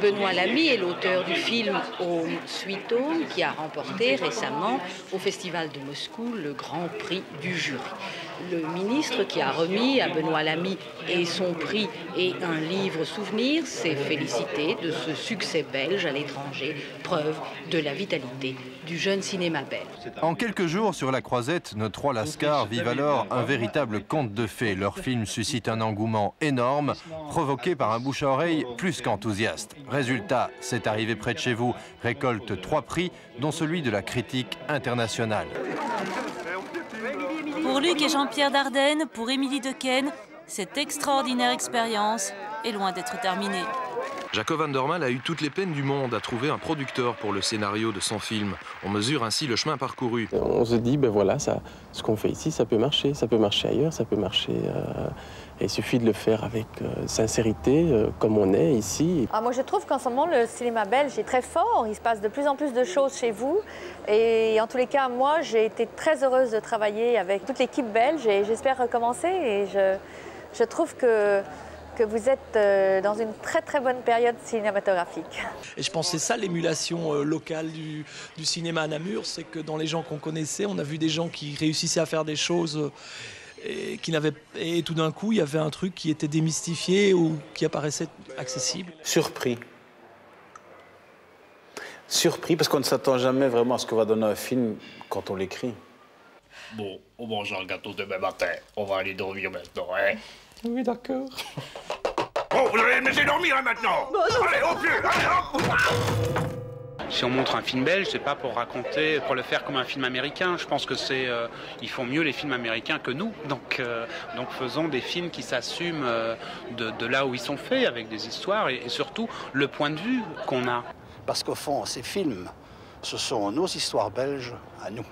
Benoît Lamy est l'auteur du film Home Sweet Home qui a remporté récemment au Festival de Moscou le Grand Prix du jury. Le ministre qui a remis à Benoît Lamy et son prix et un livre souvenir s'est félicité de ce succès belge à l'étranger, preuve de la vitalité du jeune cinéma belge. En quelques jours, sur la Croisette, nos trois lascars vivent alors un véritable conte de fées. Leur film suscite un engouement énorme, provoqué par un bouche à oreille plus qu'enthousiaste. Résultat, C'est arrivé près de chez vous récolte 3 prix, dont celui de la critique internationale. Pour Luc et Jean-Pierre Dardenne, pour Émilie Dequesne, cette extraordinaire expérience est loin d'être terminée. Jacob van der Mael a eu toutes les peines du monde à trouver un producteur pour le scénario de son film. On mesure ainsi le chemin parcouru. On se dit, ben voilà, ce qu'on fait ici, ça peut marcher ailleurs, ça peut marcher. Il suffit de le faire avec sincérité, comme on est ici. Moi, je trouve qu'en ce moment, le cinéma belge est très fort. Il se passe de plus en plus de choses chez vous. Et en tous les cas, moi, j'ai été très heureuse de travailler avec toute l'équipe belge et j'espère recommencer. Et je trouve que vous êtes dans une très très bonne période cinématographique. Et je pense que c'est ça l'émulation locale du cinéma à Namur, c'est que dans les gens qu'on connaissait, on a vu des gens qui réussissaient à faire des choses et tout d'un coup il y avait un truc qui était démystifié ou qui apparaissait accessible. Surpris parce qu'on ne s'attend jamais vraiment à ce que va donner un film quand on l'écrit. Bon, on mange un gâteau demain matin, on va aller dormir maintenant, hein? Oui, d'accord. Bon, vous allez me laisser dormir hein, maintenant. Allez, au pied, allez, hop. Si on montre un film belge, c'est pas pour raconter, pour le faire comme un film américain. Je pense que ils font mieux les films américains que nous. Donc faisons des films qui s'assument de là où ils sont faits, avec des histoires et surtout le point de vue qu'on a. Parce qu'au fond, ces films, ce sont nos histoires belges à nous.